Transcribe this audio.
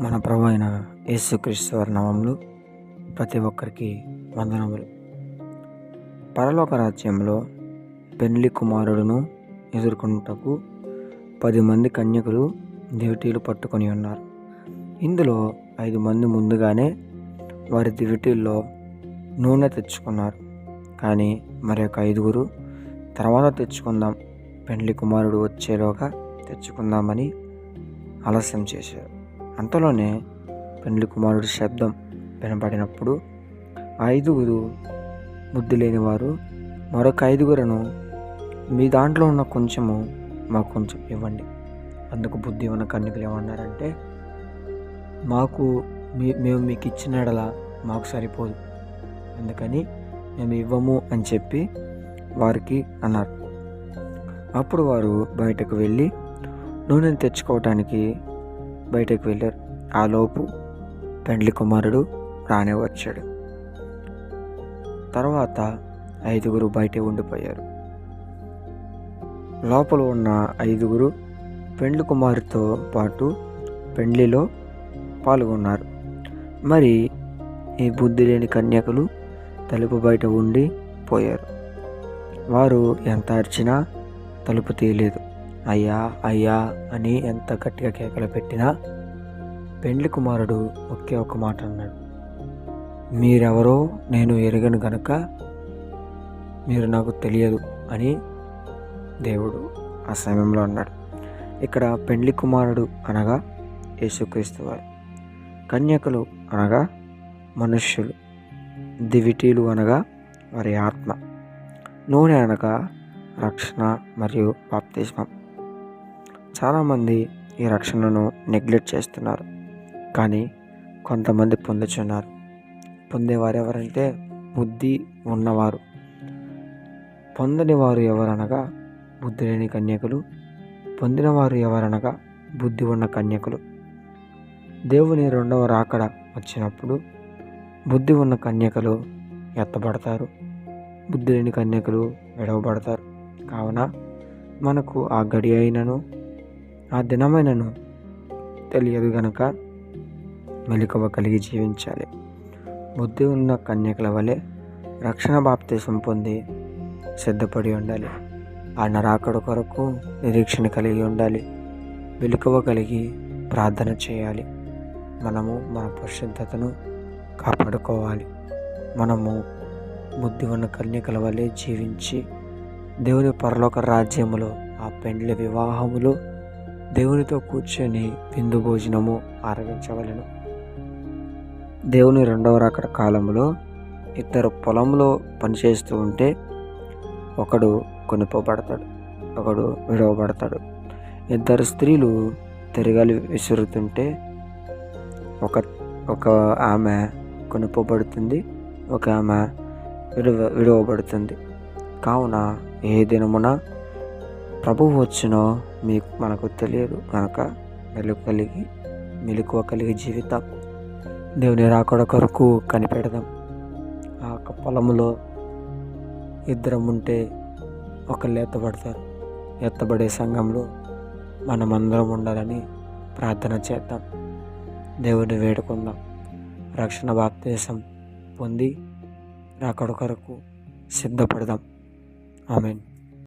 మన ప్రభు అయిన యేసుక్రీస్తు వారి నామములో ప్రతి ఒక్కరికి వందనములు. పరలోక రాజ్యంలో పెండ్లి కుమారుడును ఎదుర్కొనుటకు 10 మంది కన్యకులు దివిటీలు పట్టుకొని ఉన్నారు. ఇందులో 5 మంది ముందుగానే వారి దివిటీల్లో నూనె తెచ్చుకున్నారు. కానీ మరి ఒక 5 తర్వాత తెచ్చుకుందాం, పెండ్లి కుమారుడు వచ్చేలోగా తెచ్చుకుందామని ఆలస్యం చేశారు. అంతలోనే పెండ్లి కుమారుడి శబ్దం వినపడినప్పుడు 5 బుద్ధి లేని వారు మరొక 5 మీ దాంట్లో ఉన్న కొంచెము మాకు కొంచెం ఇవ్వండి. అందుకు బుద్ధి ఉన్న కన్యకులు ఏమన్నారంటే, మేము మీకు ఇచ్చిన ఎడల మాకు సరిపోదు, అందుకని మేము ఇవ్వము అని చెప్పి వారికి అన్నారు. అప్పుడు వారు బయటకు వెళ్ళి నూనెను తెచ్చుకోవటానికి బయటకు వెళ్ళారు. ఆలోపు పెండ్లి కుమారుడు రానే వచ్చాడు. తర్వాత 5 బయటే ఉండిపోయారు. లోపల ఉన్న 5 పెండ్లి కుమారుతో పాటు పెండ్లిలో పాల్గొన్నారు. మరి ఈ బుద్ధి లేని కన్యకులు తలుపు బయట ఉండి పోయారు. వారు ఎంత అరిచినా తలుపు తీయలేదు. అయ్యా అయ్యా అని ఎంత గట్టిగా కేకలు పెట్టినా పెండ్లి కుమారుడు ఒకే ఒక మాట అన్నాడు, మీరెవరో నేను ఎరగను గనుక మీరు నాకు తెలియదు అని దేవుడు ఆ సమయంలో అన్నాడు. ఇక్కడ పెండ్లి కుమారుడు అనగా యేసుక్రీస్తు వారు, కన్యకులు అనగా మనుష్యులు, దివిటీలు అనగా వారి ఆత్మ, నూనె అనగా రక్షణ మరియు బాప్తిస్మం. చాలామంది ఈ రక్షణను నెగ్లెక్ట్ చేస్తున్నారు, కానీ కొంతమంది పొందుచున్నారు. పొందేవారు ఎవరంటే బుద్ధి ఉన్నవారు. పొందని వారు ఎవరనగా బుద్ధి లేని కన్యకులు, పొందినవారు ఎవరనగా బుద్ధి ఉన్న కన్యకులు. దేవుని 2వ రాకడ వచ్చినప్పుడు బుద్ధి ఉన్న కన్యకలు ఎత్తబడతారు, బుద్ధి లేని కన్యకలు విడవబడతారు. కావున మనకు ఆ గడి అయినను ఆ దినమైనను తెలియదు గనక మెలకువ కలిగి జీవించాలి. బుద్ధి ఉన్న కన్యకల వలె రక్షణ బాప్తిసం పొంది సిద్ధపడి ఉండాలి. ఆయన రాకడ కొరకు నిరీక్షణ కలిగి ఉండాలి. మెలకువ కలిగి ప్రార్థన చేయాలి. మనము మన పరిశుద్ధతను కాపాడుకోవాలి. మనము బుద్ధి ఉన్న కన్యకల వలె జీవించి దేవుని పరలోక రాజ్యములో ఆ పెండ్లి వివాహములో దేవునితో కూర్చొని విందు భోజనము ఆరగించవలెను. దేవుని 2వ రాకడ కాలంలో 2 పొలంలో పనిచేస్తూ ఉంటే ఒకడు కొనుక్కోబడతాడు, ఒకడు విడవబడతాడు. 2 స్త్రీలు తిరగాలి విసురుతుంటే ఒక ఆమె కొనుక్కోబడుతుంది, ఒక ఆమె విడవబడుతుంది. కావున ఏ దినమున ప్రభువు వచ్చినో మనకు తెలియదు కనుక మెలకువ కలిగి జీవితం దేవుని రాకడ కొరకు కనిపెడదాం. ఆ పొలములో 2 ఉంటే ఒకళ్ళు ఎత్తబడతారు. ఎత్తబడే సంఘంలో మనమందరం ఉండాలని ప్రార్థన చేద్దాం. దేవుని వేడుకుందాం. రక్షణ బాప్తిసం పొంది రాకడ కొరకు సిద్ధపడదాం. ఆమేన్.